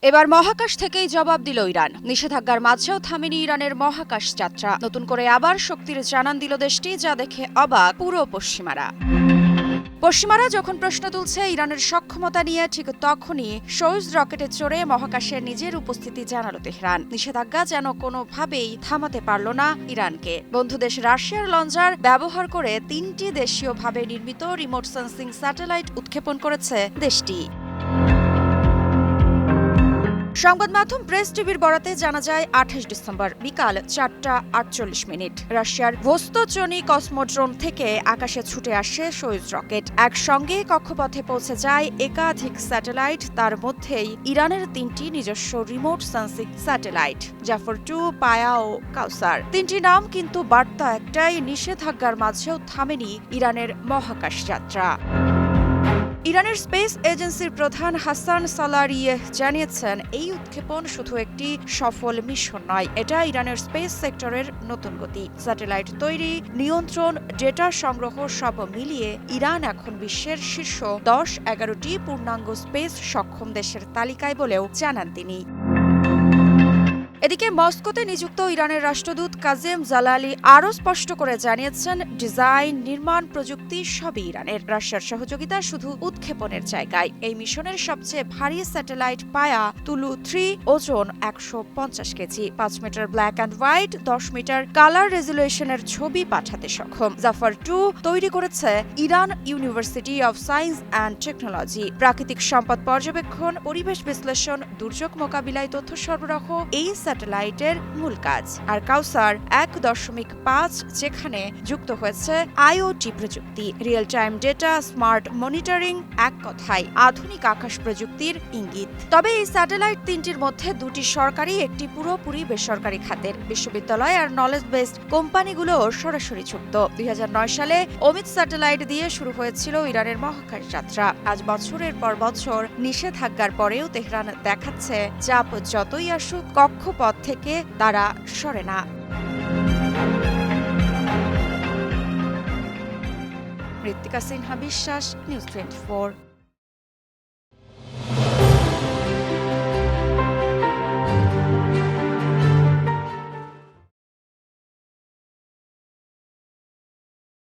এবার মহাকাশ থেকেই জবাব দিল ইরান। নিষেধাজ্ঞার মাঝেও থামেনি ইরানের মহাকাশ যাত্রা। নতুন করে আবার শক্তির জানান দিল দেশটি, যা দেখে অবাক পুরো পশ্চিমারা। পশ্চিমারা যখন প্রশ্ন তুলছে ইরানের সক্ষমতা নিয়ে, ঠিক তখনই সোয়ুজ রকেটে চড়ে মহাকাশে নিজের উপস্থিতি জানালো তেহরান। নিষেধাজ্ঞা যেন কোনোভাবেই থামাতে পারল না ইরানকে। বন্ধু দেশ রাশিয়ার লঞ্চার ব্যবহার করে 3টি দেশীয়ভাবে নির্মিত রিমোট সেন্সিং স্যাটেলাইট উৎক্ষেপণ করেছে দেশটি। সংবাদ মাধ্যম প্রেস টিভির বরাতে জানা যায় 28 ডিসেম্বর বিকাল 4:48 রাশিয়ার ভোস্তোচনি কসমোড্রোম থেকে আকাশে ছুটে আসে সোয়ুজ রকেট। একসঙ্গে কক্ষপথে পৌঁছে যায় একাধিক স্যাটেলাইট, তার মধ্যেই ইরানের 3টি নিজস্ব রিমোট সেন্সিং স্যাটেলাইট, জাফর 2, পায়া ও কাউসার। 3টি নাম, কিন্তু বার্তা একটাই, নিষেধাজ্ঞার মাঝেও থামেনি ইরানের মহাকাশ যাত্রা। ইরানের স্পেস এজেন্সির প্রধান হাসান সালারিয়েহ জানিয়েছেন, এই উৎক্ষেপণ শুধু একটি সফল মিশন নয়, এটা ইরানের স্পেস সেক্টরের নতুন গতি। স্যাটেলাইট তৈরি, নিয়ন্ত্রণ, ডেটা সংগ্রহ সব মিলিয়ে ইরান এখন বিশ্বের শীর্ষ 10-11টি পূর্ণাঙ্গ স্পেস সক্ষম দেশের তালিকায় বলেও জানান তিনি। এদিকে মস্কোতে নিযুক্ত ইরানের রাষ্ট্রদূত কাজেম জালালি আরও স্পষ্ট করে জানিয়েছেন, ডিজাইন, নির্মাণ, প্রযুক্তি সবই ইরানের। রাশিয়ার সহযোগিতা শুধু উৎক্ষেপণের জায়গায়। এই মিশনের সবচেয়ে ভারী স্যাটেলাইট পায়া তুলু 3, ওজন 150 kg, 5 meter black and white, 10 meter colour রেজুলেশনের ছবি পাঠাতে সক্ষম। জাফর 2 তৈরি করেছে Iran University of Science and Technology. প্রাকৃতিক সম্পদ পর্যবেক্ষণ, পরিবেশ বিশ্লেষণ, দুর্যোগ মোকাবিলায় তথ্য সরবরাহ এই স্যাটেলাইটের মূল কাজ। আর কাউসার 1.5, যেখানে যুক্ত হয়েছে আইওটি প্রযুক্তি, real time data, smart monitoring, এক কথায় আধুনিক আকাশ প্রযুক্তির ইঙ্গিত। তবে এই স্যাটেলাইট 3টির মধ্যে 2টি সরকারি, একটি পুরোপুরি বেসরকারি খাতের। বিশ্ববিদ্যালয় আর নলেজ বেসড কোম্পানিগুলো সরাসরি যুক্ত। 2009 সালে অমিত স্যাটেলাইট দিয়ে শুরু হয়েছিল ইরানের মহাকাশ যাত্রা। আজ বছরের পর বছর নিষেধাজ্ঞার পরেও তেহরান দেখাচ্ছে, চাপ যতই আসুক কক্ষপথ থেকে তারা সরে না। ঋত্বিকা সিনহা বিশ্বাস, নিউজ 24।